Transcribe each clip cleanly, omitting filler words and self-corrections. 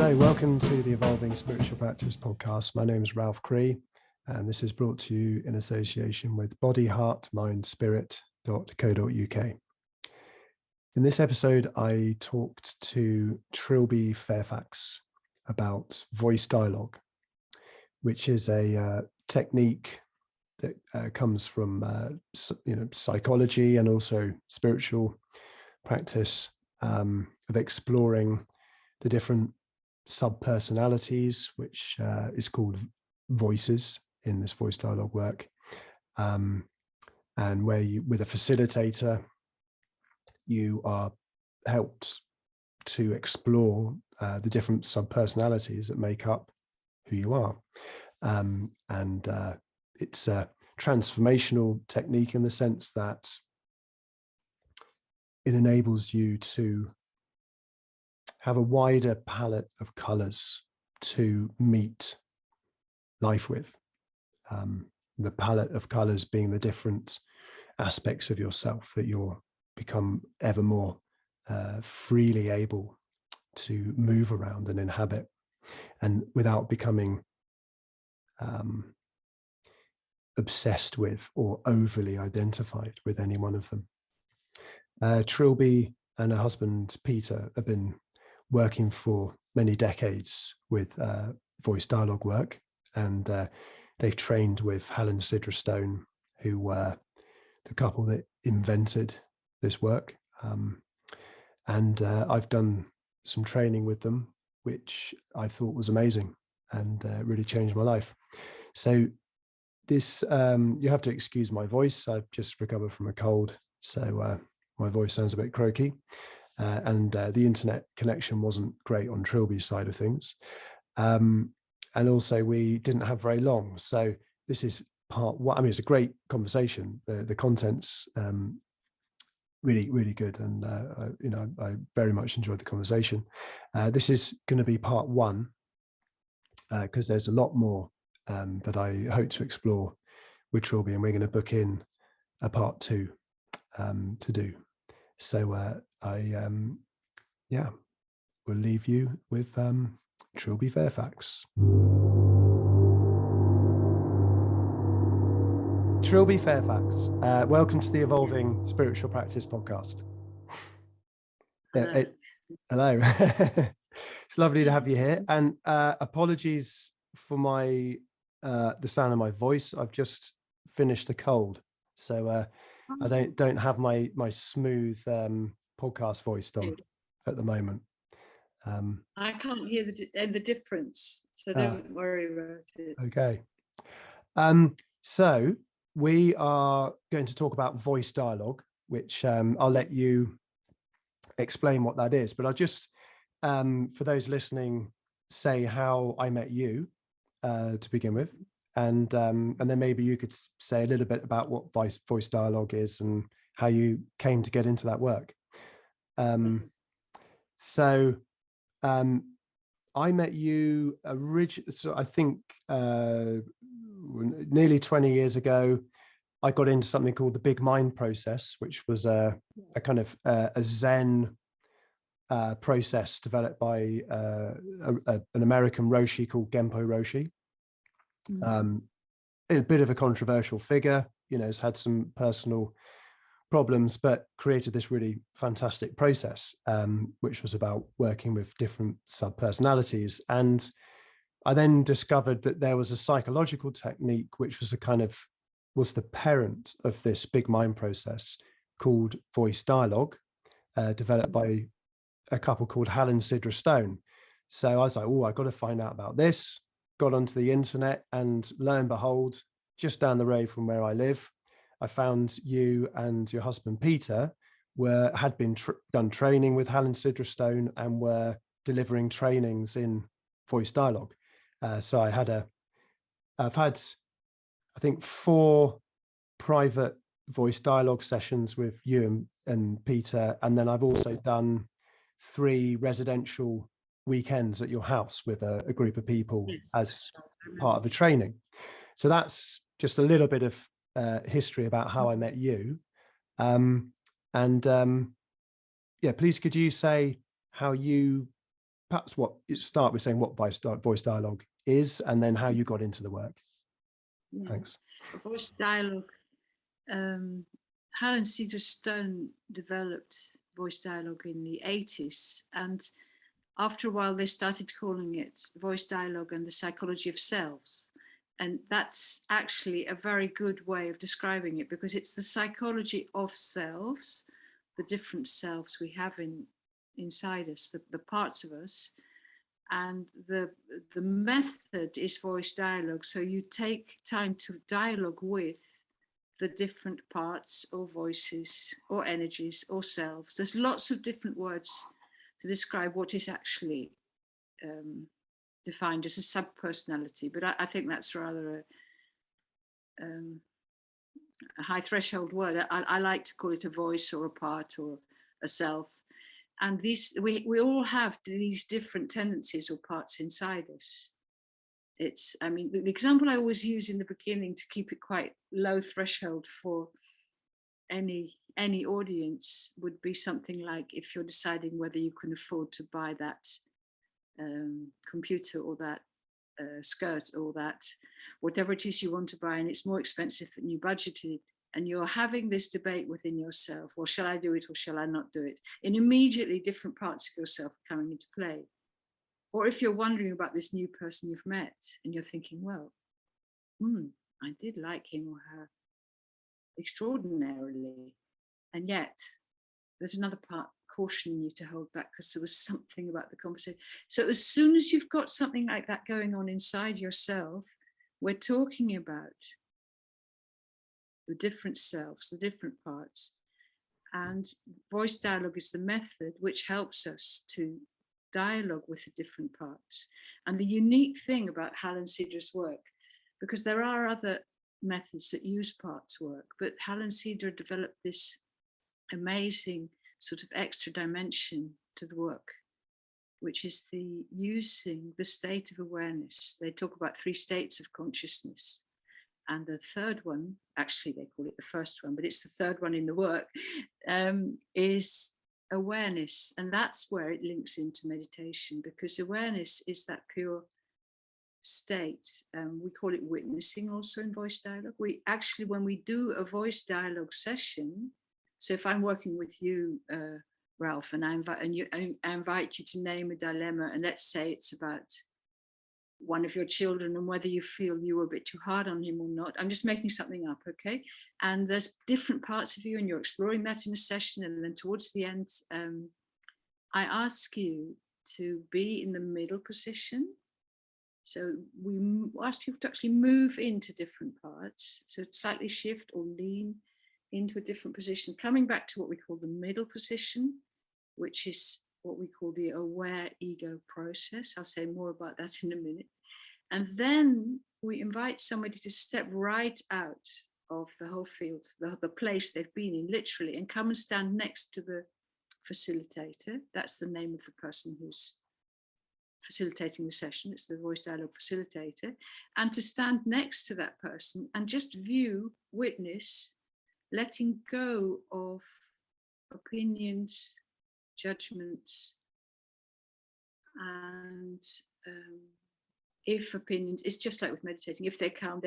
Hello, welcome to the Evolving Spiritual Practice podcast. My name is Ralph Cree, and this is brought to you in association with bodyheartmindspirit.co.uk. In this episode, I talked to Trilby Fairfax about voice dialogue, which is a technique that comes from psychology and also spiritual practice of exploring the different sub-personalities, which is called voices in this voice dialogue work, and where you, with a facilitator, you are helped to explore the different sub-personalities that make up who you are. It's a transformational technique in the sense that it enables you to have a wider palette of colors to meet life with. The palette of colors being the different aspects of yourself that you'll become ever more freely able to move around and inhabit, and without becoming obsessed with or overly identified with any one of them. Trilby and her husband Peter have been working for many decades with voice dialogue work, and they've trained with Helen Sidra Stone, who were the couple that invented this work. I've done some training with them, which I thought was amazing and really changed my life. So this, you have to excuse my voice. I've just recovered from a cold, so my voice sounds a bit croaky. The internet connection wasn't great on Trilby's side of things. And also we didn't have very long. So this is part one. I mean, it's a great conversation. The content's really, really good. And, I very much enjoyed the conversation. This is going to be part one, because there's a lot more that I hope to explore with Trilby, and we're going to book in a part two to do. So we'll leave you with Trilby Fairfax. Trilby Fairfax, welcome to the Evolving Spiritual Practice podcast. Hello. It's lovely to have you here, and apologies for my the sound of my voice. I've just finished a cold, so I don't have my smooth podcast voice on at the moment. I can't hear the difference, so don't worry about it. Okay. So we are going to talk about voice dialogue, which I'll let you explain what that is. But I'll just, for those listening, say how I met you to begin with. And then maybe you could say a little bit about what voice dialogue is and how you came to get into that work. So I met you so I think nearly 20 years ago. I got into something called the Big Mind process, which was a kind of a Zen process developed by an American Roshi called Genpo Roshi. A bit of a controversial figure, has had some personal problems, but created this really fantastic process, which was about working with different sub-personalities. And I then discovered that there was a psychological technique, which was was the parent of this Big Mind process, called voice dialogue, developed by a couple called Helen Sidra Stone. So I was like, I've got to find out about this. Got onto the internet, and lo and behold, just down the road from where I live, I found you and your husband Peter had been done training with Helen Sidra Stone and were delivering trainings in voice dialogue. So I've had I think 4 private voice dialogue sessions with you and Peter, and then I've also done 3 residential weekends at your house with a group of people as part of a training. So that's just a little bit of history about how I met you. Please could you say how you perhaps start with saying what voice dialogue is, and then how you got into the work. Yeah. Thanks. Voice dialogue. Helen Cedar Stone developed voice dialogue in the 80s, and after a while they started calling it voice dialogue and the psychology of selves. And that's actually a very good way of describing it, because it's the psychology of selves, the different selves we have inside us, the parts of us. And the method is voice dialogue. So you take time to dialogue with the different parts or voices or energies or selves. There's lots of different words to describe what is actually defined as a subpersonality, but I think that's rather a high threshold word. I like to call it a voice or a part or a self. And these we all have these different tendencies or parts inside us. I mean, the example I always use in the beginning to keep it quite low threshold for any audience would be something like, if you're deciding whether you can afford to buy that computer or that skirt or that whatever it is you want to buy, and it's more expensive than you budgeted, and you're having this debate within yourself, well, shall I do it or shall I not do it? And immediately different parts of yourself are coming into play. Or if you're wondering about this new person you've met and you're thinking, well, I did like him or her extraordinarily, and yet there's another part cautioning you to hold back because there was something about the conversation. So as soon as you've got something like that going on inside yourself, we're talking about the different selves, the different parts. And voice dialogue is the method which helps us to dialogue with the different parts. And the unique thing about Helen Cedar's work, because there are other methods that use parts work, but Helen Cedar developed this amazing sort of extra dimension to the work, which is the using the state of awareness. They talk about 3 states of consciousness. And the third one, actually they call it the first one, but it's the third one in the work, is awareness. And that's where it links into meditation, because awareness is that pure state. We call it witnessing also in voice dialogue. We actually, when we do a voice dialogue session, so if I'm working with you, Ralph, and I invite you to name a dilemma, and let's say it's about one of your children and whether you feel you were a bit too hard on him or not. I'm just making something up, okay? And there's different parts of you and you're exploring that in a session, and then towards the end, I ask you to be in the middle position. So we ask people to actually move into different parts, so slightly shift or lean into a different position, coming back to what we call the middle position, which is what we call the aware ego process. I'll say more about that in a minute. And then we invite somebody to step right out of the whole field, the place they've been in, literally, and come and stand next to the facilitator. That's the name of the person who's facilitating the session. It's the voice dialogue facilitator. And to stand next to that person and just view, witness, letting go of opinions, judgments, and if opinions, it's just like with meditating, if they come,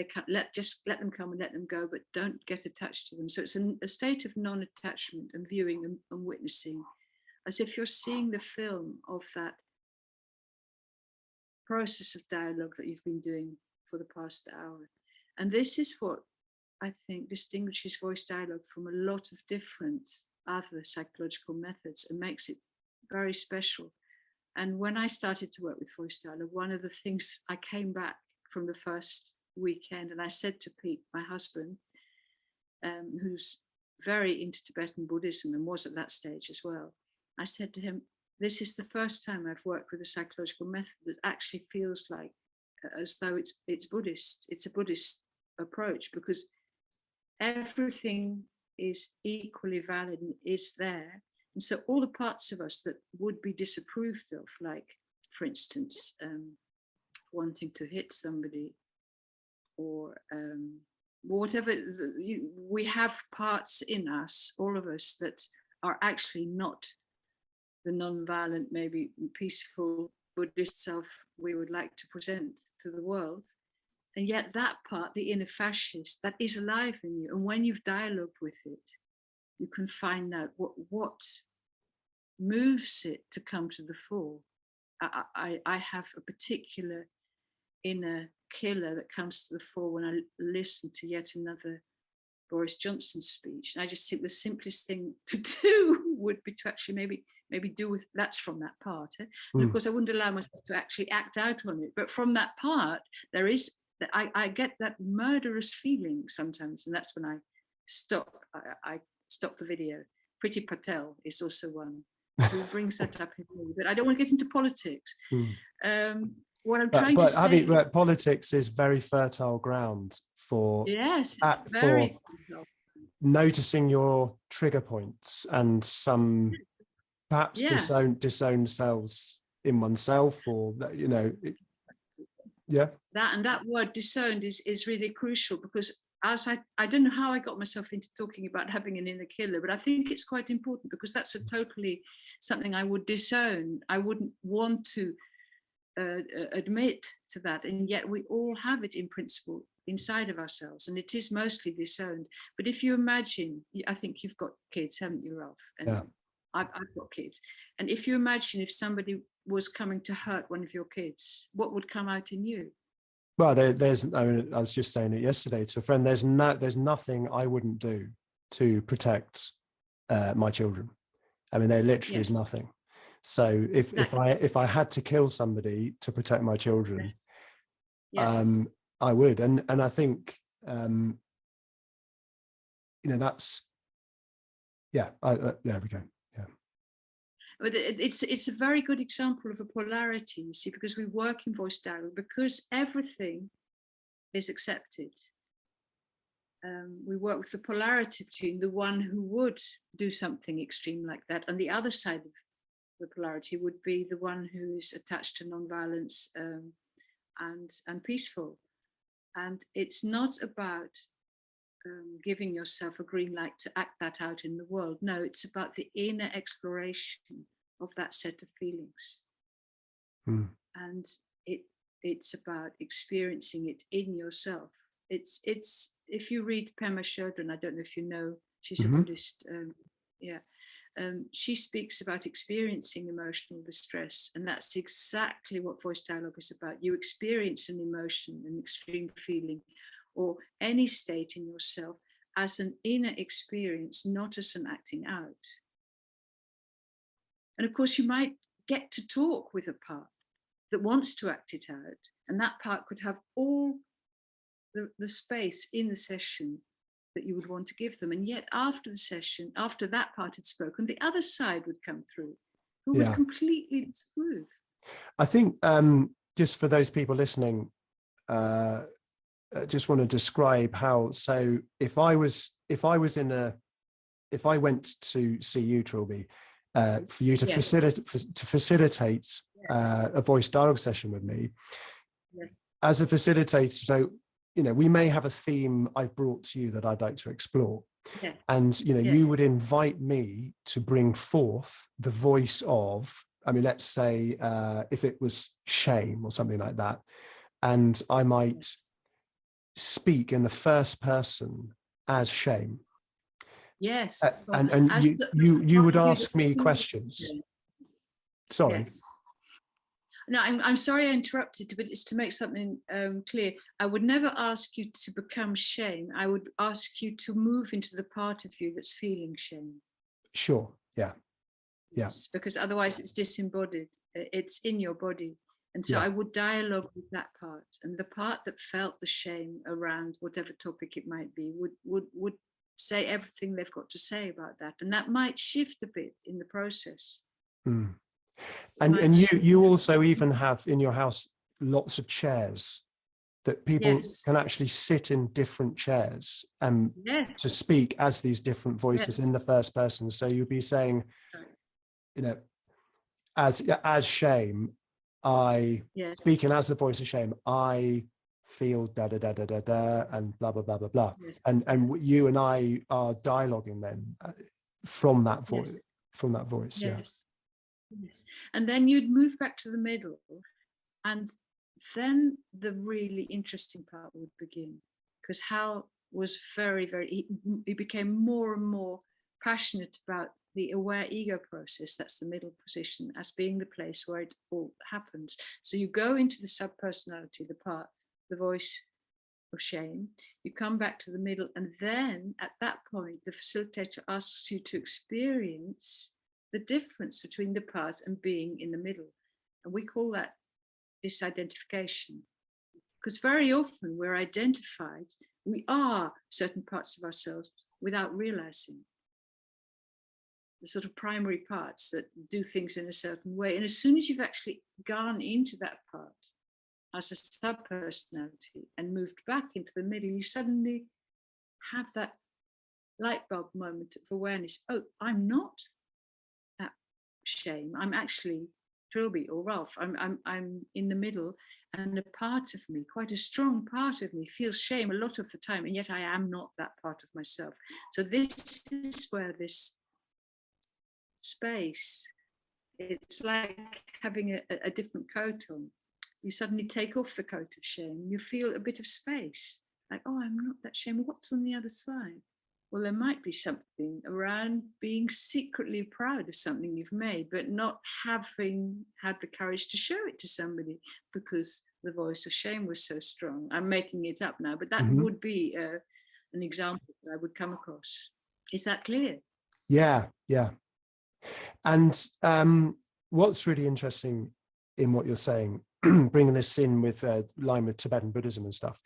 just let them come and let them go, but don't get attached to them. So it's a state of non-attachment and viewing and witnessing, as if you're seeing the film of that process of dialogue that you've been doing for the past hour. And this is what I think distinguishes voice dialogue from a lot of different other psychological methods and makes it very special. And when I started to work with voice dialogue, one of the things, I came back from the first weekend and I said to Pete, my husband, who's very into Tibetan Buddhism and was at that stage as well, I said to him, this is the first time I've worked with a psychological method that actually feels like as though it's Buddhist. It's a Buddhist approach, because everything is equally valid and is there. And so all the parts of us that would be disapproved of, like, for instance, wanting to hit somebody or whatever, we have parts in us, all of us, that are actually not the non-violent, maybe peaceful, Buddhist self we would like to present to the world. And yet that part, the inner fascist, that is alive in you. And when you've dialogued with it, you can find out what moves it to come to the fore. I have a particular inner killer that comes to the fore when I listen to yet another Boris Johnson speech. And I just think the simplest thing to do would be to actually maybe do with, that's from that part. And of course I wouldn't allow myself to actually act out on it. But from that part, there is, I get that murderous feeling sometimes. And that's when I stop the video. Priti Patel is also one who brings that up in me, but I don't want to get into politics. What I'm trying to say, politics is very fertile ground for, yes, it's very for noticing your trigger points and some perhaps disowned selves in oneself, or that, you know, that word disowned is really crucial, because as I don't know how I got myself into talking about having an inner killer, but I think it's quite important, because that's a totally something I would disown. I wouldn't want to admit to that, and yet we all have it in principle inside of ourselves, and it is mostly disowned. But if you imagine, I think you've got kids, haven't you, Ralph? And I've got kids, and if you imagine if somebody was coming to hurt one of your kids, what would come out in you? Well, I was just saying it yesterday to a friend. There's nothing I wouldn't do to protect my children. I mean, there literally is nothing. So if I had to kill somebody to protect my children, I would. And I think you know, that's there we go. But it's a very good example of a polarity, you see, because we work in voice dialogue, because everything is accepted. We work with the polarity between the one who would do something extreme like that, and the other side of the polarity would be the one who is attached to non-violence and peaceful. And it's not about giving yourself a green light to act that out in the world. No, it's about the inner exploration of that set of feelings. And it's about experiencing it in yourself. It's if you read Pema Chodron, I don't know if you know, she's a Buddhist, she speaks about experiencing emotional distress, and that's exactly what voice dialogue is about. You experience an emotion, an extreme feeling, or any state in yourself as an inner experience, not as an acting out. And of course, you might get to talk with a part that wants to act it out, and that part could have all the space in the session that you would want to give them. And yet after the session, after that part had spoken, the other side would come through, who would completely disprove. I think just for those people listening, just want to describe how, so if I went to see you, Trilby, for you to facilitate a voice dialogue session with me, as a facilitator, so you know, we may have a theme I've brought to you that I'd like to explore, and you know, you would invite me to bring forth the voice of, I mean, let's say if it was shame or something like that, and I might speak in the first person as shame. Yes. And you would ask me questions. Sorry. Yes. No, I'm sorry I interrupted, but it's to make something clear. I would never ask you to become shame. I would ask you to move into the part of you that's feeling shame. Sure. Yeah. Yes, because otherwise it's disembodied. It's in your body. And so I would dialogue with that part, and the part that felt the shame around whatever topic it might be would say everything they've got to say about that. And that might shift a bit in the process. And you also even have in your house lots of chairs that people can actually sit in different chairs and to speak as these different voices in the first person. So you'll be saying, you know, as shame, speaking as the voice of shame, I feel da da da da da da and blah blah blah blah blah, and you and I are dialoguing then from that voice, Yes. And then you'd move back to the middle, and then the really interesting part would begin, because Hal was he became more and more passionate about the aware ego process. That's the middle position, as being the place where it all happens. So you go into the subpersonality, the voice of shame, you come back to the middle, and then at that point the facilitator asks you to experience the difference between the parts and being in the middle. And we call that disidentification, because very often we're identified, we are certain parts of ourselves without realizing, the sort of primary parts that do things in a certain way. And as soon as you've actually gone into that part as a sub-personality and moved back into the middle, you suddenly have that light bulb moment of awareness. Oh, I'm not that shame. I'm actually Trilby or Ralph. I'm in the middle, and a part of me, quite a strong part of me, feels shame a lot of the time, and yet I am not that part of myself. So this is where this space, it's like having a different coat on. You suddenly take off the coat of shame, you feel a bit of space, like, oh, I'm not that shame. What's on the other side? Well, there might be something around being secretly proud of something you've made, but not having had the courage to show it to somebody because the voice of shame was so strong. I'm making it up now, but that would be an example that I would come across. Is that clear? Yeah, yeah. And what's really interesting in what you're saying, bringing this in with line with Tibetan Buddhism and stuff,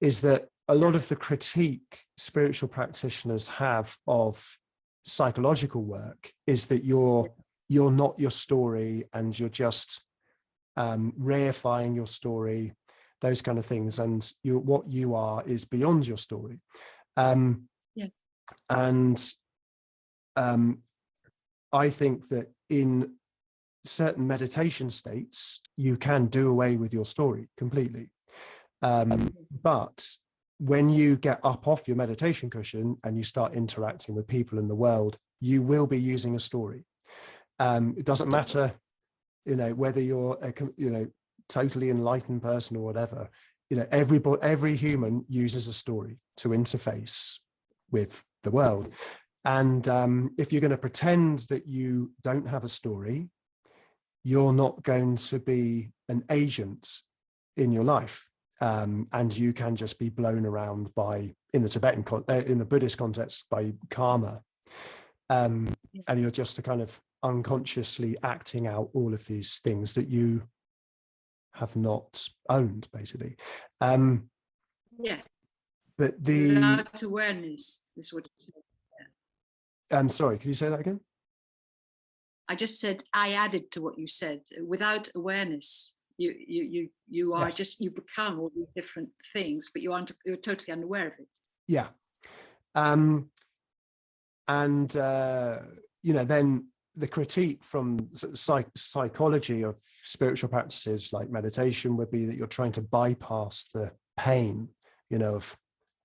is that a lot of the critique spiritual practitioners have of psychological work is that you're not your story, and you're just reifying your story, those kind of things, and what you are is beyond your story. Yes. And I think that in certain meditation states, you can do away with your story completely. But when you get up off your meditation cushion and you start interacting with people in the world, you will be using a story. It doesn't matter, whether you're a, totally enlightened person or whatever. Every human uses a story to interface with the world. And if you're going to pretend that you don't have a story, you're not going to be an agent in your life. And you can just be blown around by, in the Buddhist context, by karma. And you're just a kind of unconsciously acting out all of these things that you have not owned, basically. Yeah. But without awareness is what you said. I'm sorry, can you say that again? I just said, I added to what you said. Without awareness, you are just, you become all these different things, but you're totally unaware of it. Yeah. Then the critique from psychology of spiritual practices like meditation would be that you're trying to bypass the pain, of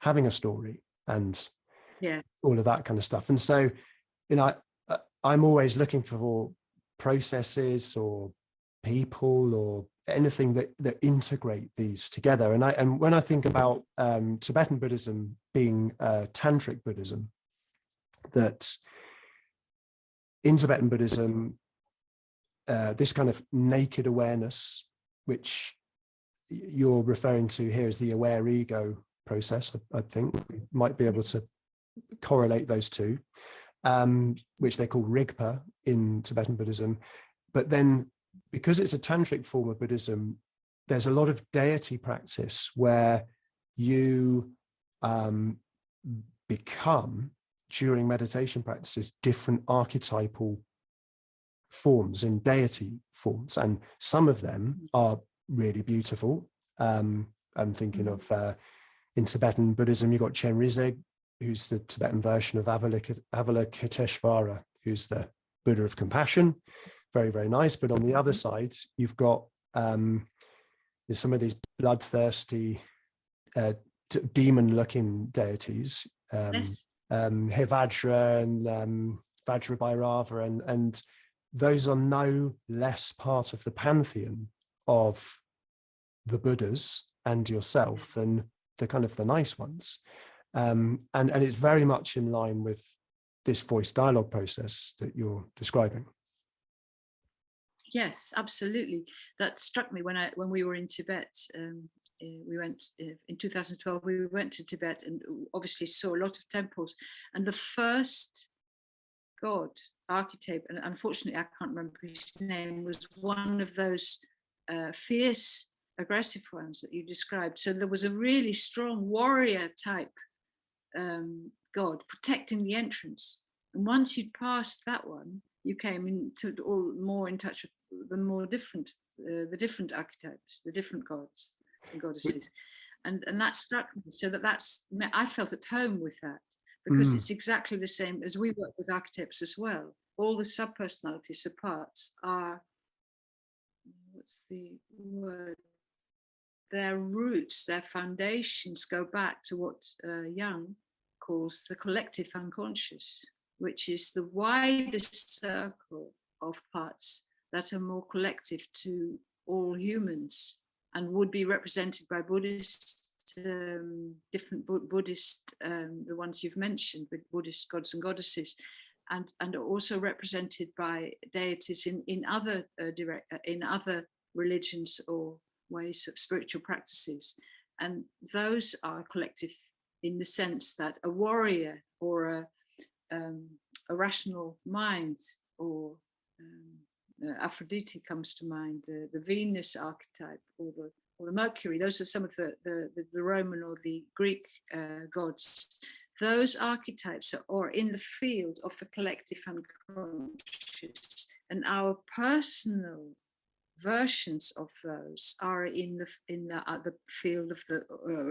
having a story and all of that kind of stuff. And so, I'm always looking for processes or people or anything that integrate these together. And when I think about Tibetan Buddhism being tantric Buddhism, that in Tibetan Buddhism, this kind of naked awareness, which you're referring to here as the aware ego process, I think we might be able to correlate those two, which they call Rigpa in Tibetan Buddhism. But then, because it's a tantric form of Buddhism, there's a lot of deity practice where you become, during meditation practices, different archetypal forms in deity forms. And some of them are really beautiful. I'm thinking of, in Tibetan Buddhism, you've got Chenrezig, who's the Tibetan version of Avalokiteshvara, who's the Buddha of compassion. Very, very nice. But on the other side, you've got some of these bloodthirsty, demon-looking deities, Hevajra and Vajrabhairava, and those are no less part of the pantheon of the Buddhas and yourself than the kind of the nice ones. And it's very much in line with this voice dialogue process that you're describing. Yes, absolutely. That struck me when we were in Tibet. We went in 2012. We went to Tibet and obviously saw a lot of temples. And the first god archetype, and unfortunately I can't remember his name, was one of those fierce, aggressive ones that you described. So there was a really strong warrior type god protecting the entrance. And once you'd passed that one, you came into more in touch with the different archetypes, the different gods and goddesses, and that struck me. So I felt at home with that, because it's exactly the same as we work with archetypes as well. All the subpersonalities, the parts, are, what's the word? Their roots, their foundations go back to what Jung calls the collective unconscious, which is the widest circle of parts that are more collective to all humans and would be represented by Buddhist, different Buddhist, the ones you've mentioned, with Buddhist gods and goddesses, and are also represented by deities in other religions or ways of spiritual practices. And those are collective in the sense that a warrior or a rational mind, or Aphrodite comes to mind, the Venus archetype, or the Mercury. Those are some of the Roman or the Greek gods. Those archetypes are in the field of the collective unconscious, and our personal versions of those are in the field of the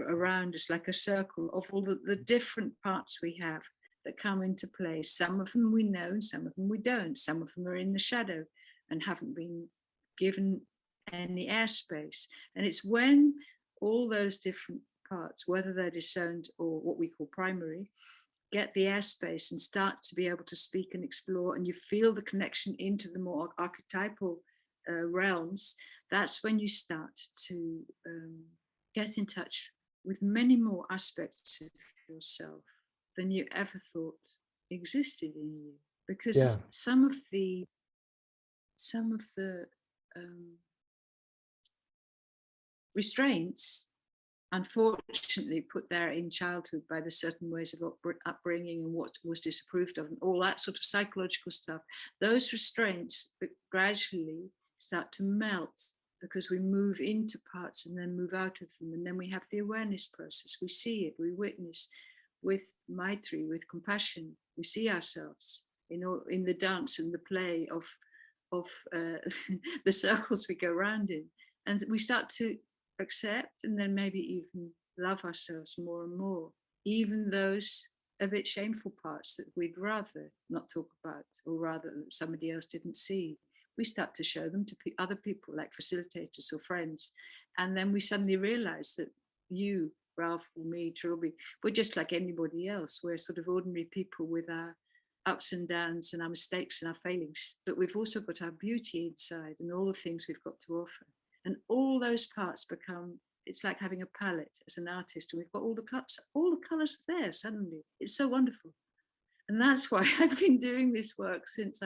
around us, like a circle of all the different parts we have that come into play. Some of them we know and some of them we don't. Some of them are in the shadow and haven't been given any airspace. And it's when all those different parts, whether they're disowned or what we call primary, get the airspace and start to be able to speak and explore, and you feel the connection into the more archetypal realms, that's when you start to get in touch with many more aspects of yourself than you ever thought existed in you. Because some of the restraints, unfortunately, put there in childhood by the certain ways of upbringing and what was disapproved of and all that sort of psychological stuff, those restraints gradually start to melt, because we move into parts and then move out of them. And then we have the awareness process. We see it, we witness with Maitri, with compassion. We see ourselves in the dance and the play of the circles we go around in. And we start to accept and then maybe even love ourselves more and more, even those a bit shameful parts that we'd rather not talk about, or rather that somebody else didn't see. We start to show them to other people, like facilitators or friends. And then we suddenly realize that you, Ralph, or me, Trilby, we're just like anybody else. We're sort of ordinary people with our ups and downs and our mistakes and our failings, but we've also got our beauty inside and all the things we've got to offer. And all those parts become, it's like having a palette as an artist, and we've got all the colors are there suddenly. It's so wonderful. And that's why I've been doing this work since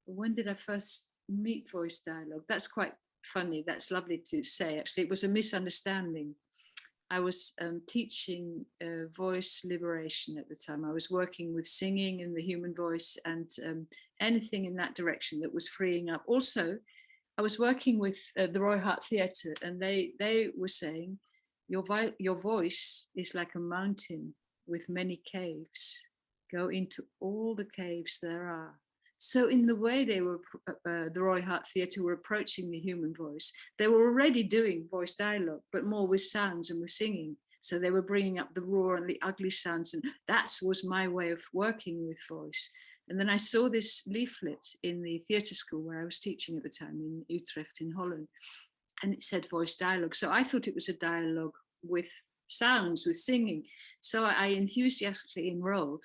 when did I first meet voice dialogue? That's quite funny. That's lovely to say. Actually, it was a misunderstanding. I was teaching voice liberation at the time. I was working with singing and the human voice and anything in that direction that was freeing up. Also, I was working with the Roy Hart Theatre, and they were saying, your voice is like a mountain with many caves. Go into all the caves there are. So in the way they were, the Roy Hart Theatre were approaching the human voice, they were already doing voice dialogue, but more with sounds and with singing. So they were bringing up the raw and the ugly sounds, and that was my way of working with voice. And then I saw this leaflet in the theatre school where I was teaching at the time in Utrecht in Holland, and it said voice dialogue. So I thought it was a dialogue with sounds, with singing. So I enthusiastically enrolled,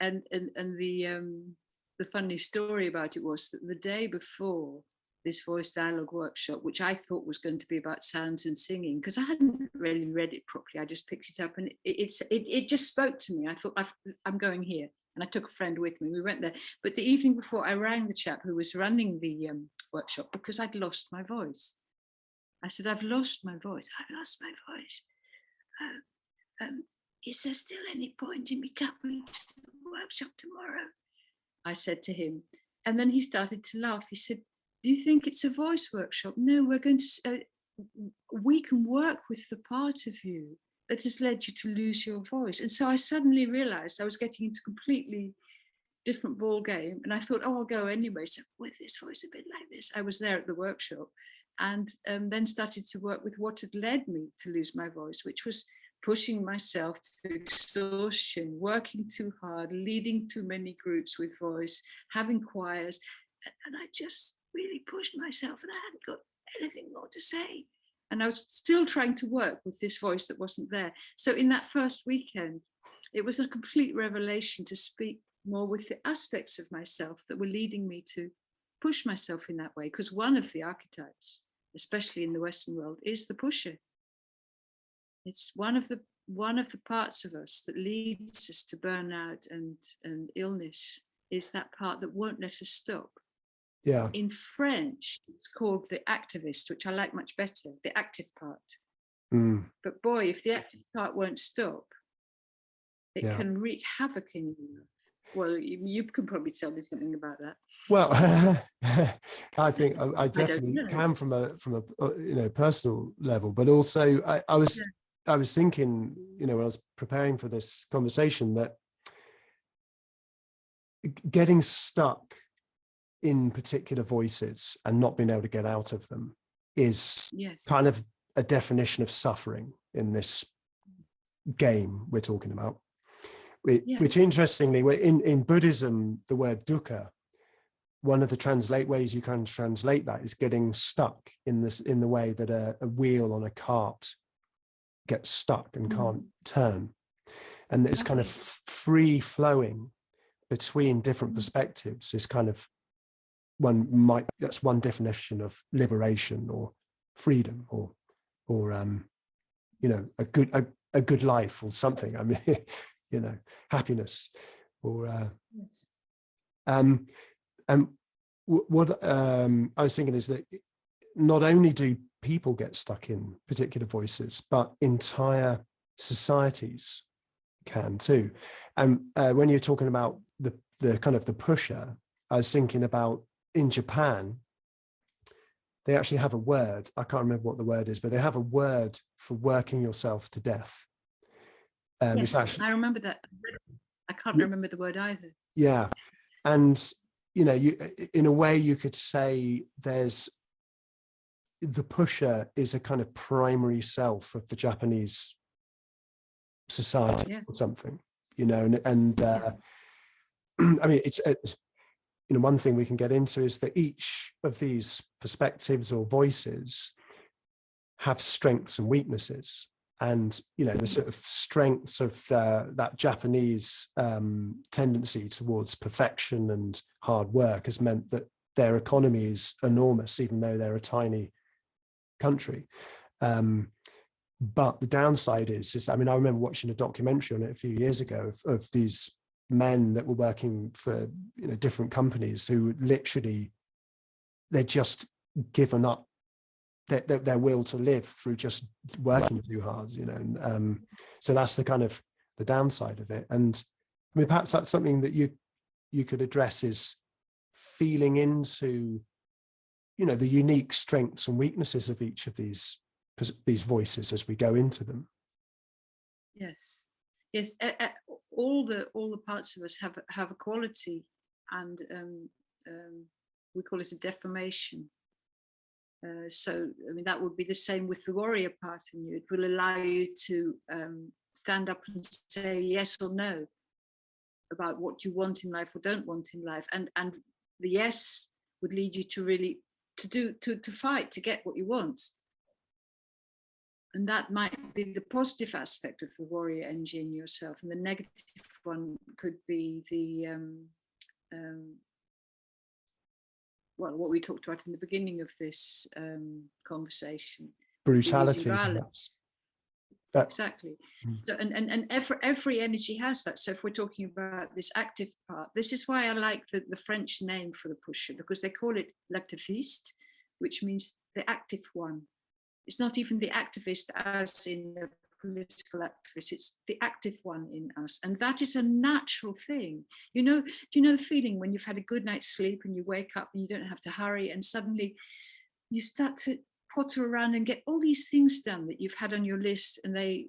and the the funny story about it was that the day before this voice dialogue workshop, which I thought was going to be about sounds and singing, because I hadn't really read it properly, I just picked it up and it just spoke to me. I thought, I'm going here. And I took a friend with me. We went there. But the evening before, I rang the chap who was running the workshop because I'd lost my voice. I said, I've lost my voice. I've lost my voice. Is there still any point in me coming to the workshop tomorrow? I said to him. And then he started to laugh. He said, do you think it's a voice workshop? No, we're going to, we can work with the part of you that has led you to lose your voice. And so I suddenly realized I was getting into a completely different ball game. And I thought, oh, I'll go anyway. So with this voice a bit like this, I was there at the workshop and then started to work with what had led me to lose my voice, which was pushing myself to exhaustion, working too hard, leading too many groups with voice, having choirs. And I just really pushed myself and I hadn't got anything more to say. And I was still trying to work with this voice that wasn't there. So in that first weekend, it was a complete revelation to speak more with the aspects of myself that were leading me to push myself in that way. Because one of the archetypes, especially in the Western world, is the pusher. It's one of the parts of us that leads us to burnout and illness, is that part that won't let us stop. Yeah. In French, it's called the activist, which I like much better, the active part. But boy, if the active part won't stop, it can wreak havoc in you. Well, you can probably tell me something about that. Well, I think I definitely can from a personal level, but also I was thinking, when I was preparing for this conversation, that getting stuck in particular voices and not being able to get out of them is kind of a definition of suffering in this game we're talking about. Which interestingly, in Buddhism, the word dukkha, one of the ways you can translate that is getting stuck in the way that a wheel on a cart gets stuck and can't turn. And it's kind of free flowing between different perspectives is kind of that's one definition of liberation or freedom or a good life or something. I mean, happiness or and what I was thinking is that not only do people get stuck in particular voices, but entire societies can too. And when you're talking about the kind of the pusher, I was thinking about in Japan, they actually have a word. I can't remember what the word is, but they have a word for working yourself to death. Yes, I remember that. I can't remember the word either. Yeah. And, you in a way you could say there's the pusher is a kind of primary self of the Japanese society or something, and I mean, it's one thing we can get into is that each of these perspectives or voices have strengths and weaknesses. And, the sort of strengths of that Japanese tendency towards perfection and hard work has meant that their economy is enormous, even though they're a tiny country. But the downside is I mean, I remember watching a documentary on it a few years ago of these men that were working for different companies who literally they're just given up their will to live through just working too hard, so that's the kind of the downside of it. And I mean, perhaps that's something that you could address, is feeling into the unique strengths and weaknesses of each of these voices as we go into them. Yes. All the parts of us have a quality, and we call it a deformation. So I mean, that would be the same with the warrior part in you. It will allow you to stand up and say yes or no about what you want in life or don't want in life, and the yes would lead you to really to fight to get what you want. And that might be the positive aspect of the warrior energy in yourself, and the negative one could be the well, what we talked about in the beginning of this conversation. Brutality, Using violence. Exactly. So, and every energy has that. So if we're talking about this active part, this is why I like the French name for the pusher, because they call it l'activiste, which means the active one. It's not even the activist as in a political activist, it's the active one in us. And that is a natural thing. You know, do you know the feeling when you've had a good night's sleep and you wake up and you don't have to hurry, and suddenly you start to potter around and get all these things done that you've had on your list, and they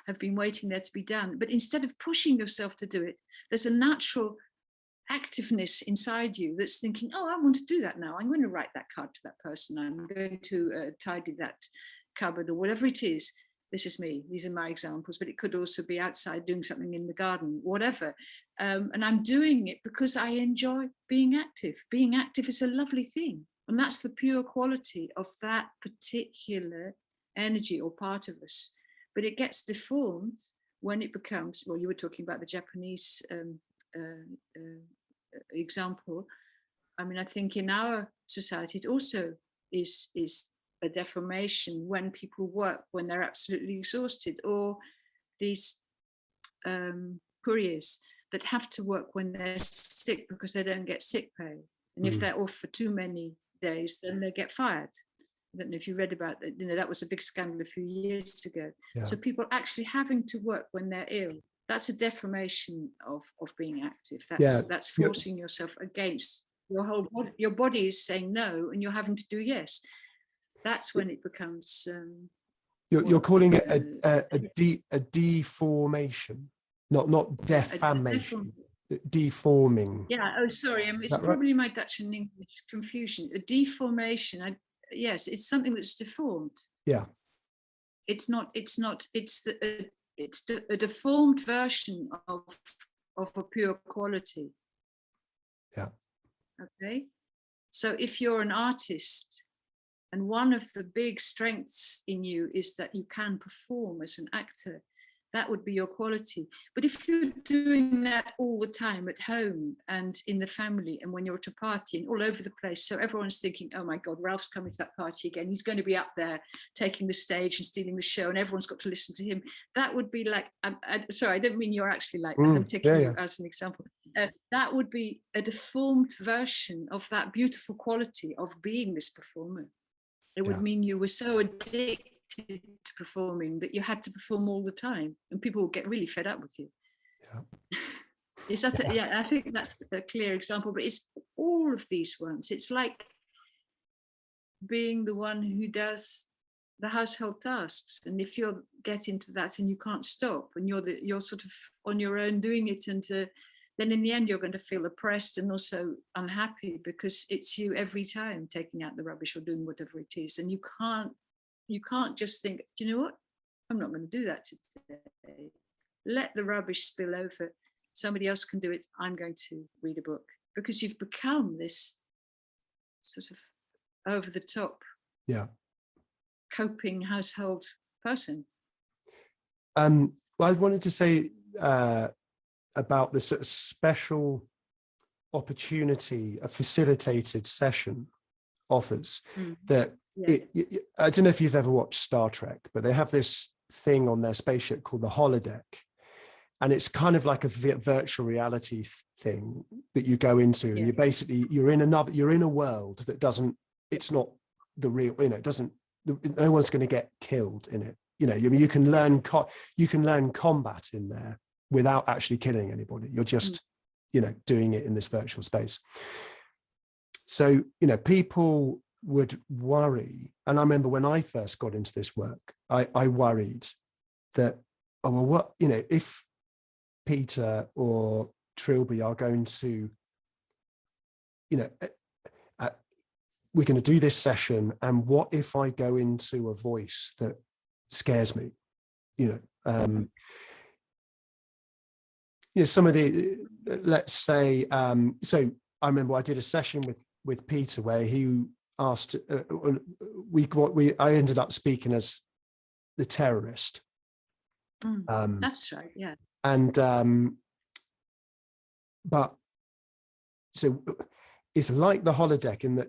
have been waiting there to be done. But instead of pushing yourself to do it, there's a natural activeness inside you that's thinking, oh, I want to do that now. I'm going to write that card to that person. I'm going to tidy that cupboard or whatever it is. This is me. These are my examples, but it could also be outside doing something in the garden, whatever. And I'm doing it because I enjoy being active. Being active is a lovely thing. And that's the pure quality of that particular energy or part of us. But it gets deformed when it becomes, well, you were talking about the Japanese example. I mean, I think in our society, it also is a deformation when people work when they're absolutely exhausted, or these couriers that have to work when they're sick because they don't get sick pay. And if they're off for too many days, then they get fired. I don't know if you read about that. You know, that was a big scandal a few years ago. Yeah. So people actually having to work when they're ill, that's a deformation of being active. That's forcing yourself against your whole body. Your body is saying no, and you're having to do yes. That's when it becomes. You're calling it a deformation, not defamation. Deforming. Yeah. Oh, sorry. It's probably my Dutch and English confusion. A deformation. Yes, it's something that's deformed. Yeah. It's not. It's a deformed version of a pure quality. Yeah. Okay. So if you're an artist, and one of the big strengths in you is that you can perform as an actor, that would be your quality. But if you're doing that all the time at home and in the family, and when you're at a party and all over the place, so everyone's thinking, oh my God, Ralph's coming to that party again. He's going to be up there taking the stage and stealing the show, and everyone's got to listen to him. That would be like, sorry, I don't mean you're actually like that. I'm taking you as an example. That would be a deformed version of that beautiful quality of being this performer. It would mean you were so addicted to performing that you had to perform all the time, and people would get really fed up with you. Yeah. I think that's a clear example, but it's all of these ones. It's like being the one who does the household tasks, and if you get into that and you can't stop, and you're sort of on your own doing it, and then in the end you're going to feel oppressed and also unhappy, because it's you every time taking out the rubbish or doing whatever it is, and you can't just think, do you know what, I'm not going to do that today. Let the rubbish spill over. Somebody else can do it. I'm going to read a book, because you've become this sort of over the top, coping household person. Well, I wanted to say about this sort of special opportunity a facilitated session offers. That I don't know if you've ever watched Star Trek, but they have this thing on their spaceship called the holodeck, and it's kind of like a virtual reality thing that you go into, and you're in a world that doesn't, it's not the real, it doesn't, no one's going to get killed in it. I mean, you can learn combat in there without actually killing anybody. You're just doing it in this virtual space. So people would worry, and I remember when I first got into this work, I worried that, oh well, what if Peter or Trilby are going to we're going to do this session, and what if I go into a voice that scares me? Some of the, let's say, so I remember I did a session with Peter where he asked, I ended up speaking as the terrorist. That's right, yeah. And but so it's like the holodeck in that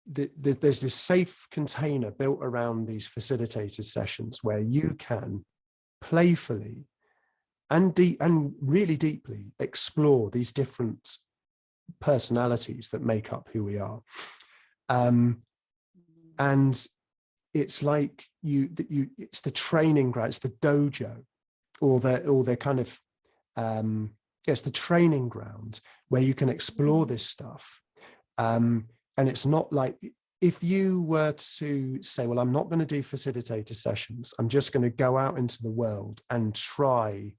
there's this safe container built around these facilitated sessions where you can playfully and really deeply explore these different personalities that make up who we are. And it's like it's the training ground, it's the dojo, or the kind of it's the training ground where you can explore this stuff. And it's not like, if you were to say, well, I'm not going to do facilitator sessions, I'm just going to go out into the world and try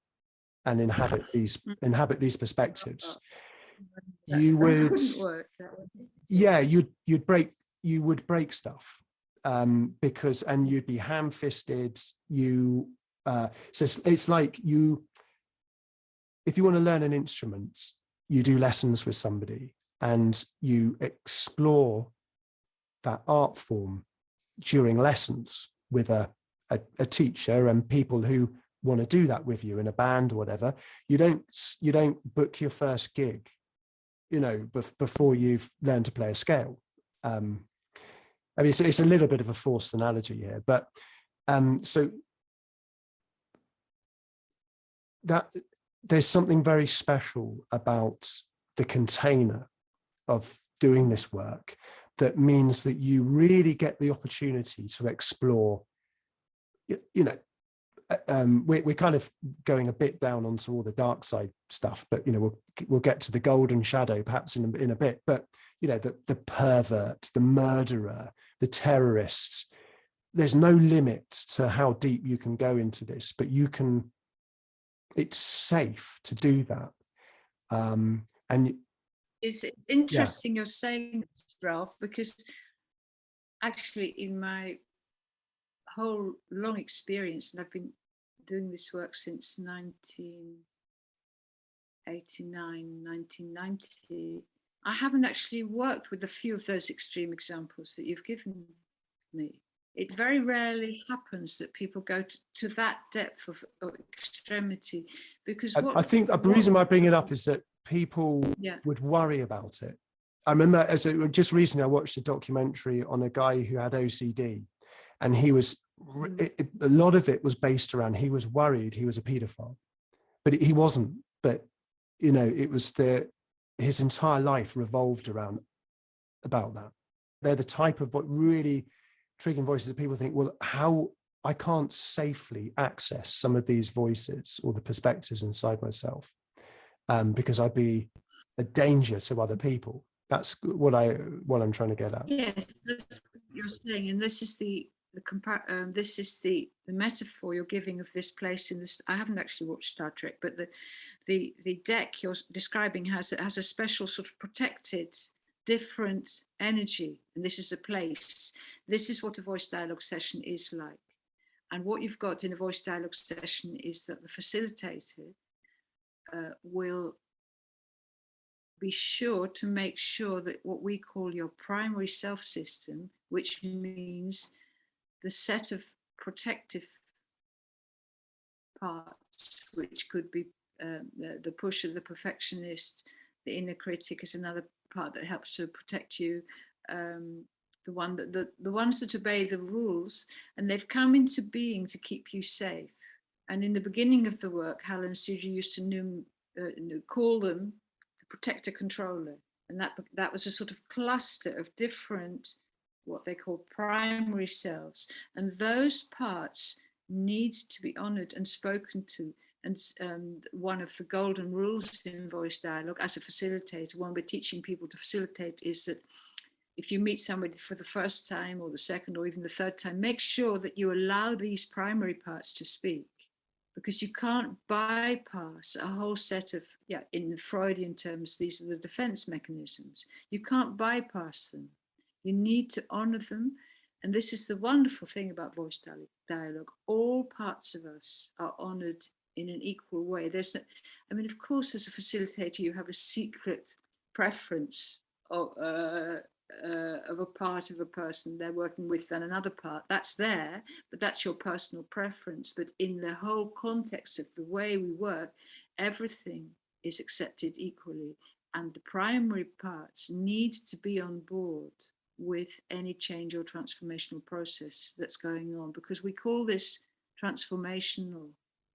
and inhabit these perspectives, you would, yeah, you would break stuff, because, and you'd be ham-fisted. So it's like if you want to learn an instrument, you do lessons with somebody and you explore that art form during lessons with a teacher and people who want to do that with you in a band or whatever. You don't book your first gig, before you've learned to play a scale. I mean, it's a little bit of a forced analogy here, but so that there's something very special about the container of doing this work that means that you really get the opportunity to explore, we're kind of going a bit down onto all the dark side stuff, but we'll get to the golden shadow perhaps in a bit. But the pervert, the murderer, the terrorists, there's no limit to how deep you can go into this, but it's safe to do that. And it's interesting you're saying this, Ralph, because actually in my whole long experience, and I've been doing this work since 1989, 1990, I haven't actually worked with a few of those extreme examples that you've given me. It very rarely happens that people go to that depth of extremity, because I think the reason I bring it up is that people would worry about it. I remember just recently I watched a documentary on a guy who had OCD, and he was a lot of it was based around, he was worried he was a paedophile, but he wasn't. But it was his entire life revolved around about that. They're the type of really triggering voices that people think, well, how I can't safely access some of these voices or the perspectives inside myself, because I'd be a danger to other people. That's what I'm trying to get at. Yes, that's what you're saying, and this is the metaphor you're giving of this place in this. I haven't actually watched Star Trek, but the deck you're describing has a special sort of protected, different energy, and this is a place. This is what a voice dialogue session is like, and what you've got in a voice dialogue session is that the facilitator will be sure to make sure that what we call your primary self system, which means the set of protective parts, which could be the pusher, the perfectionist, the inner critic is another part that helps to protect you. The ones that obey the rules, and they've come into being to keep you safe. And in the beginning of the work, Helen Studio used to call them the protector controller, and that was a sort of cluster of different, what they call primary selves, and those parts need to be honored and spoken to. And one of the golden rules in voice dialogue as a facilitator, when we're teaching people to facilitate, is that if you meet somebody for the first time or the second or even the third time, make sure that you allow these primary parts to speak, because you can't bypass a whole set of, in the Freudian terms, these are the defense mechanisms. You can't bypass them. You need to honor them. And this is the wonderful thing about voice dialogue. All parts of us are honored in an equal way. Of course, as a facilitator, you have a secret preference of a part of a person they're working with than another part. That's there, but that's your personal preference. But in the whole context of the way we work, everything is accepted equally. and the primary parts need to be on board with any change or transformational process that's going on, because we call this transformational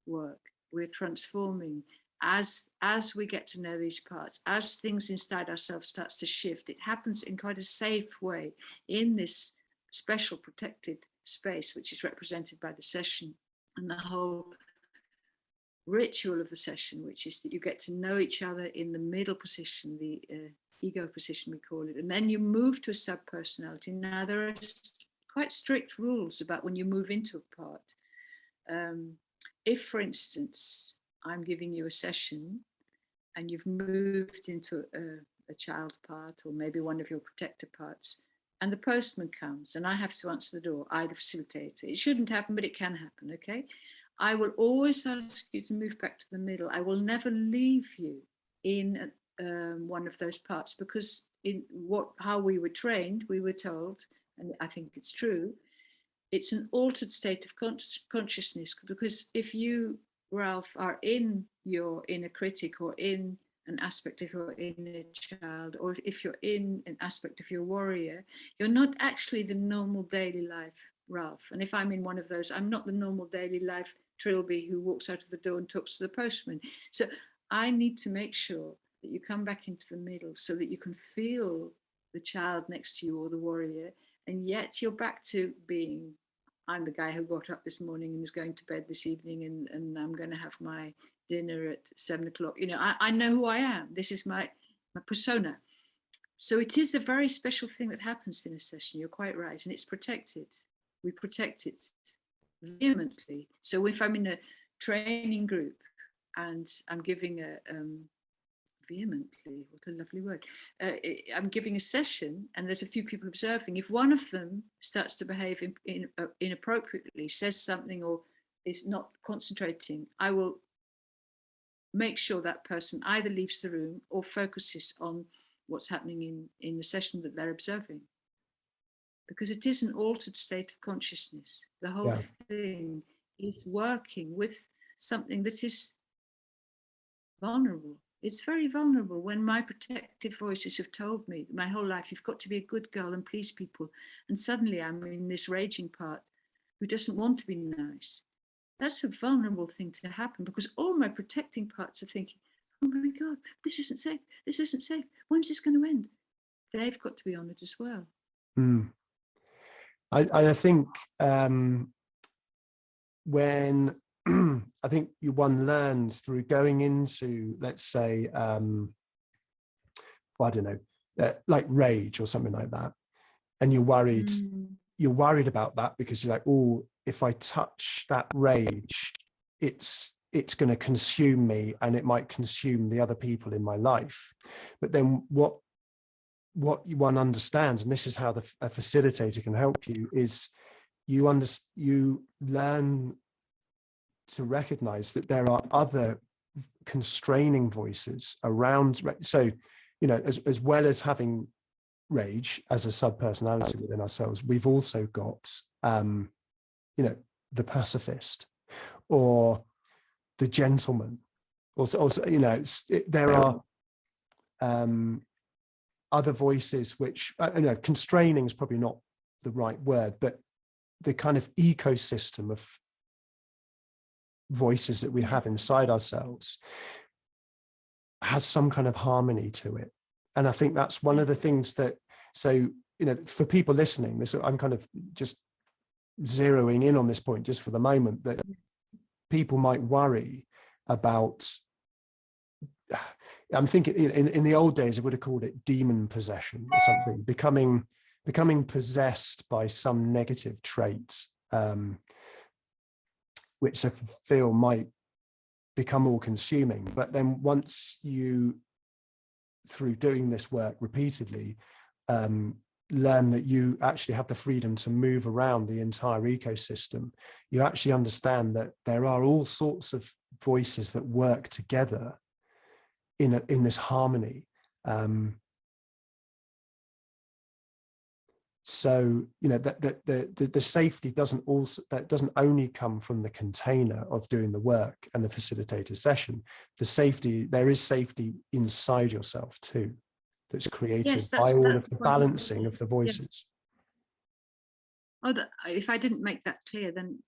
work. We're transforming as we get to know these parts, as things inside ourselves starts to shift. It happens in quite a safe way in this special protected space, which is represented by the session and the whole ritual of the session, which is that you get to know each other in the middle position, the ego position we call it, and then you move to a sub-personality. Now there are quite strict rules about when you move into a part. If, for instance, I'm giving you a session and you've moved into a child part, or maybe one of your protector parts, and the postman comes and I have to answer the door, I, the facilitator. It shouldn't happen, but it can happen, okay? I will always ask you to move back to the middle. I will never leave you in one of those parts, because how we were trained, we were told, and I think it's true, it's an altered state of consciousness. Because if you, Ralph, are in your inner critic, or in an aspect of your inner child, or if you're in an aspect of your warrior, you're not actually the normal daily life Ralph. And if I'm in one of those, I'm not the normal daily life Trilby who walks out of the door and talks to the postman. So I need to make sure that you come back into the middle so that you can feel the child next to you, or the warrior, and yet you're back to being, I'm the guy who got up this morning and is going to bed this evening, and I'm going to have my dinner at 7 o'clock. You know, I know who I am. This is my persona. So it is a very special thing that happens in a session. You're quite right. And it's protected. We protect it vehemently. So if I'm in a training group and I'm giving vehemently, what a lovely word. I'm giving a session and there's a few people observing. If one of them starts to behave inappropriately, says something, or is not concentrating, I will make sure that person either leaves the room or focuses on what's happening in the session that they're observing. Because it is an altered state of consciousness. The whole thing is working with something that is vulnerable. It's very vulnerable. When my protective voices have told me my whole life, you've got to be a good girl and please people. And suddenly I'm in this raging part who doesn't want to be nice. That's a vulnerable thing to happen, because all my protecting parts are thinking, oh my God, this isn't safe. This isn't safe. When's this going to end? They've got to be honoured as well. Mm. I think when I think one learns through going into, let's say, I don't know, like rage or something like that, and you're worried about that because you're like, oh, if I touch that rage, it's going to consume me, and it might consume the other people in my life. But then what one understands, and this is how a facilitator can help you, is you learn to recognize that there are other constraining voices around. So, you know, as well as having rage as a sub-personality within ourselves, we've also got, you know, the pacifist or the gentleman. Also, you know, there are other voices which, you know, constraining is probably not the right word, but the kind of ecosystem of voices that we have inside ourselves has some kind of harmony to it. And I think that's one of the things that, so, you know, for people listening, this, I'm kind of just zeroing in on this point just for the moment, that people might worry about, I'm thinking in the old days, I would have called it demon possession or something, becoming possessed by some negative trait, which I feel might become all consuming. But then once you, through doing this work repeatedly, learn that you actually have the freedom to move around the entire ecosystem, you actually understand that there are all sorts of voices that work together in this harmony. So, you know, that the safety doesn't only come from the container of doing the work and the facilitator session. The safety, there is safety inside yourself too, that's created Yes, by that's all of the the point. balancing of the voices. Oh, if I didn't make that clear, then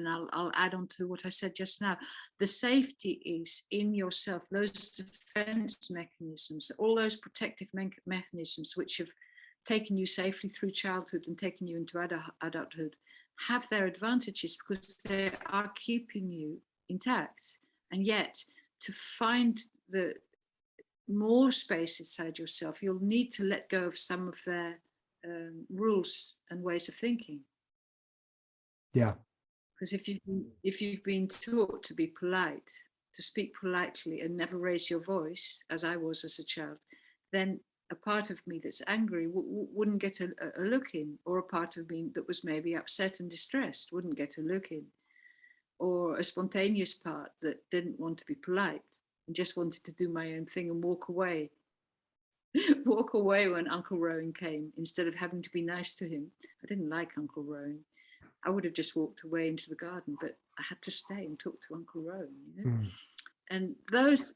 I'll add on to what I said just now. The safety is in yourself. Those defense mechanisms, all those protective mechanisms which have taken you safely through childhood and taken you into adulthood, have their advantages because they are keeping you intact. And yet, to find the more space inside yourself, you'll need to let go of some of their rules and ways of thinking. Yeah. Because if you've been taught to be polite, to speak politely and never raise your voice, as I was as a child, then a part of me that's angry wouldn't get a look in, or a part of me that was maybe upset and distressed wouldn't get a look in, or a spontaneous part that didn't want to be polite and just wanted to do my own thing and walk away. Walk away when Uncle Rowan came instead of having to be nice to him. I didn't like Uncle Rowan. I would have just walked away into the garden, but I had to stay and talk to Uncle Rowan, you know? And those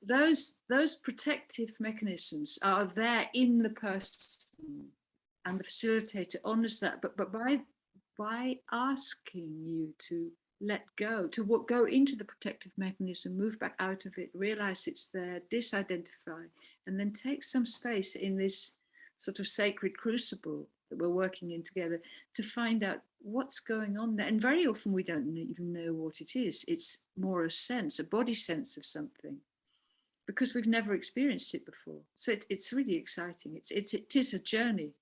protective mechanisms are there in the person, and the facilitator honors that. But by asking you to let go, to go into the protective mechanism, move back out of it, realize it's there, disidentify, and then take some space in this sort of sacred crucible that we're working in together to find out what's going on there. And very often we don't even know what it is. It's more a sense, a body sense of something, because we've never experienced it before. So it's really exciting. It is a journey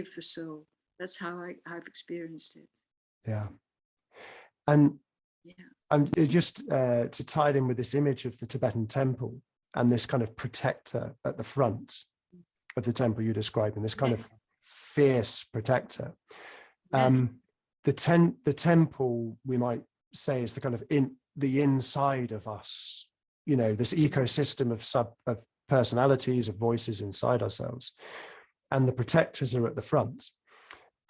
of the soul. That's how I've experienced it. Yeah. And yeah. Just to tie it in with this image of the Tibetan temple and this kind of protector at the front of the temple you're describing, this kind of fierce protector. The temple, we might say, is the kind of the inside of us, you know, this ecosystem of personalities, of voices inside ourselves, and the protectors are at the front.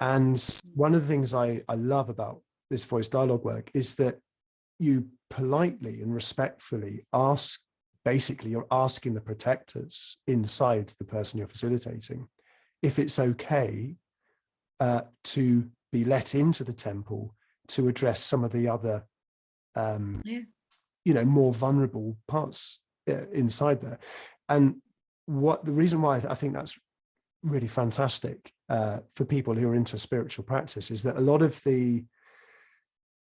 And one of the things I love about this voice dialogue work is that you politely and respectfully basically you're asking the protectors inside the person you're facilitating if it's okay to be let into the temple to address some of the other you know, more vulnerable parts inside there. And the reason why I think that's really fantastic for people who are into spiritual practice is that a lot of the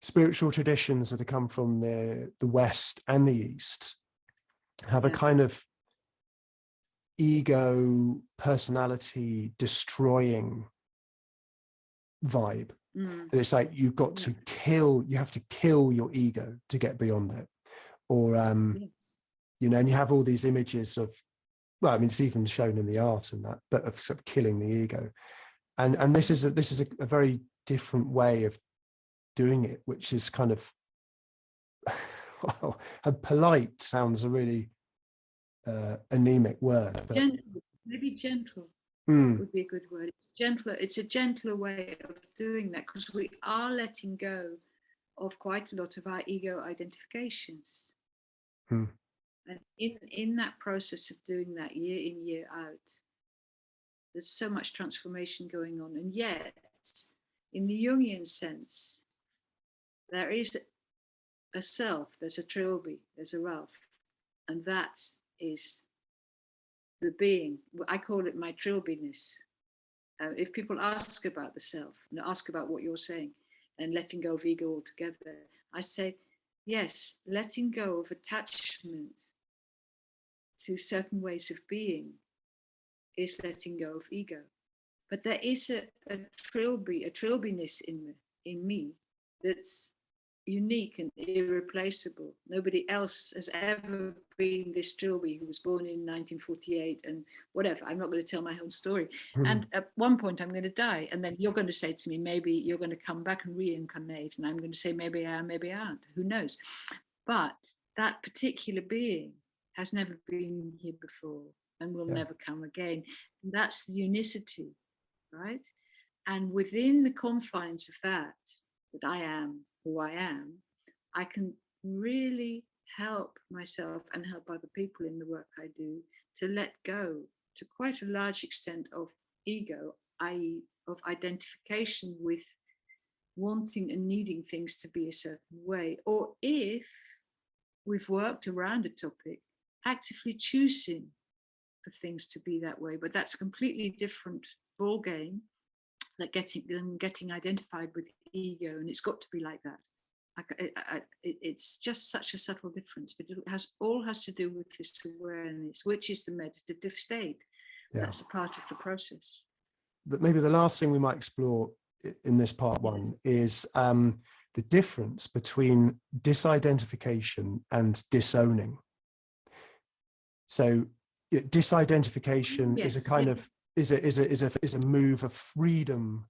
spiritual traditions that have come from the West and the East have a kind of ego, personality destroying vibe. That it's like you have to kill your ego to get beyond it. Or you know, and you have all these images of, well, I mean, it's even shown in the art and that, but of sort of killing the ego. And this is a very different way of doing it, which is kind of well, and polite sounds a really anemic word, but gentle, maybe gentle would be a good word. It's gentler. It's a gentler way of doing that, because we are letting go of quite a lot of our ego identifications. And in that process of doing that year in, year out, there's so much transformation going on. And yet, in the Jungian sense, there is a self, there's a Trilby, there's a Ralph, and that is the being. I call it my Trilbiness. If people ask about the self and ask about what you're saying and letting go of ego altogether, I say, yes, letting go of attachment to certain ways of being is letting go of ego. But there is a Trilbiness in me that's unique and irreplaceable. Nobody else has ever been this Trilby who was born in 1948 and whatever. I'm not going to tell my whole story. And at one point I'm going to die, and then you're going to say to me, maybe you're going to come back and reincarnate, and I'm going to say, maybe I am, maybe I aren't, who knows. But that particular being has never been here before and will never come again. And that's the unicity, right? And within the confines of that I am who I am, I can really help myself and help other people in the work I do to let go to quite a large extent of ego, i.e. of identification with wanting and needing things to be a certain way, or if we've worked around a topic, actively choosing for things to be that way. But that's a completely different ball game that getting identified with ego, and it's got to be like that. It's just such a subtle difference, but it has to do with this awareness, which is the meditative state. Yeah. That's a part of the process. But maybe the last thing we might explore in this part one is the difference between disidentification and disowning. So disidentification is a kind of is a move of freedom,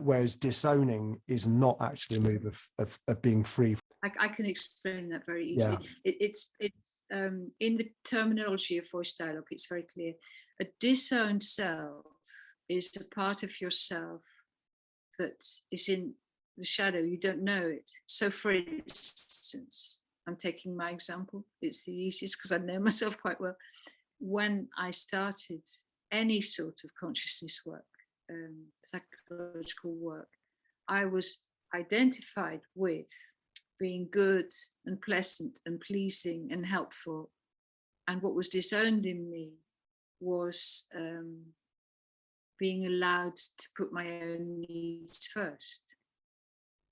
whereas disowning is not actually a move of being free. I can explain that very easily. Yeah. It's in the terminology of voice dialogue, it's very clear. A disowned self is a part of yourself that is in the shadow. You don't know it. So, for instance, I'm taking my example. It's the easiest because I know myself quite well. When I started any sort of consciousness work, psychological work, I was identified with being good and pleasant and pleasing and helpful. And what was disowned in me was being allowed to put my own needs first.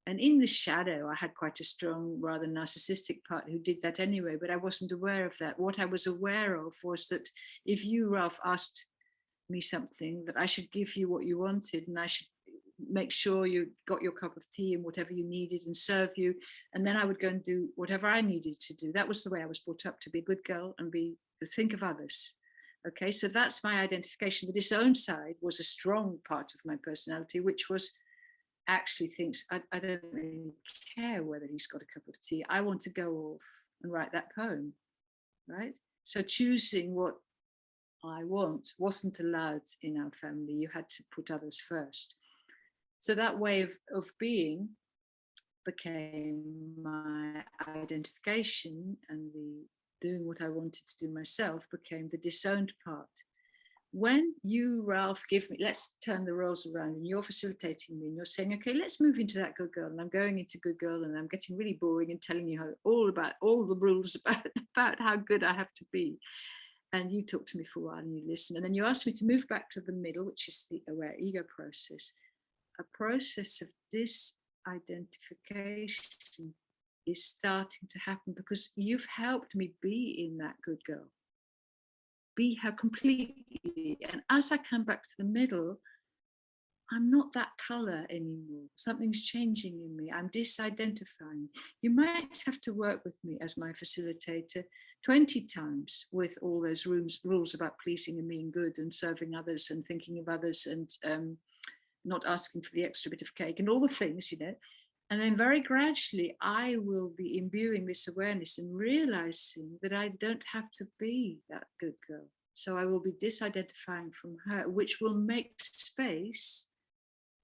And in the shadow, I had quite a strong, rather narcissistic part who did that anyway, but I wasn't aware of that. What I was aware of was that if you, Ralph, asked me something, that I should give you what you wanted, and I should make sure you got your cup of tea and whatever you needed and serve you. And then I would go and do whatever I needed to do. That was the way I was brought up, to be a good girl and to think of others. Okay, so that's my identification. The disown side was a strong part of my personality, which was actually thinks, I don't really care whether he's got a cup of tea. I want to go off and write that poem, right? So choosing what I want wasn't allowed in our family. You had to put others first. So that way of being became my identification, and the doing what I wanted to do myself became the disowned part. When you, Ralph, give me, let's turn the roles around, and you're facilitating me and you're saying, okay, let's move into that good girl, and I'm going into good girl, and I'm getting really boring and telling you all the rules about how good I have to be. And you talk to me for a while and you listen, and then you ask me to move back to the middle, which is the aware ego process. A process of disidentification is starting to happen because you've helped me be in that good girl, be her completely. And as I come back to the middle, I'm not that color anymore. Something's changing in me. I'm disidentifying. You might have to work with me as my facilitator 20 times with all those rules about pleasing and being good and serving others and thinking of others and not asking for the extra bit of cake and all the things, you know. And then very gradually, I will be imbuing this awareness and realizing that I don't have to be that good girl. So I will be disidentifying from her, which will make space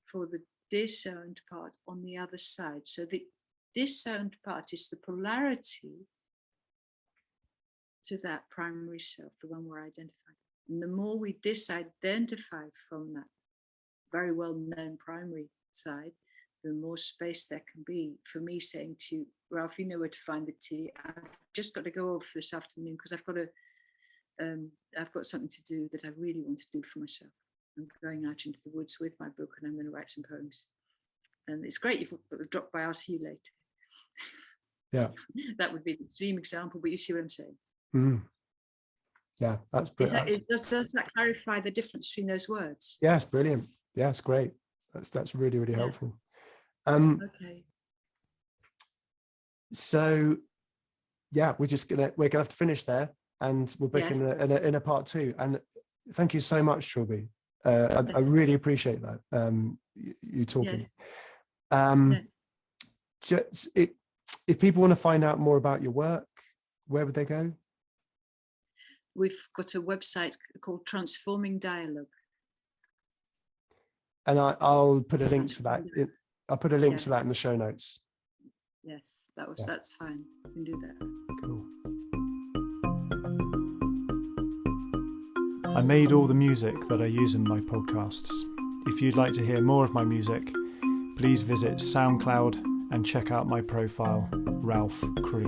for the disowned part on the other side. So the disowned part is the polarity to that primary self, the one we're identifying. And the more we disidentify from that very well-known primary side, the more space there can be for me saying to you, Ralph, you know where to find the tea. I've just got to go off this afternoon because I've got something to do that I really want to do for myself. I'm going out into the woods with my book and I'm going to write some poems. And it's great you've dropped by. I'll see you later. Yeah. That would be an extreme example, but you see what I'm saying. Mm. Yeah, that's brilliant. Does that clarify the difference between those words? Yeah, it's brilliant. Yeah, it's great. That's really, really helpful. Okay. So yeah, we're gonna have to finish there, and we'll book in a part 2. And thank you so much, Trilby. I really appreciate that. You talking. Yes. Just if people want to find out more about your work, where would they go? We've got a website called Transforming Dialogue. And I'll put a link That's to that. wonderful. I'll put a link to that Yes. in the show notes. Yes, Yeah. that's fine. You can do that. Cool. I made all the music that I use in my podcasts. If you'd like to hear more of my music, please visit SoundCloud and check out my profile, Ralph Cree.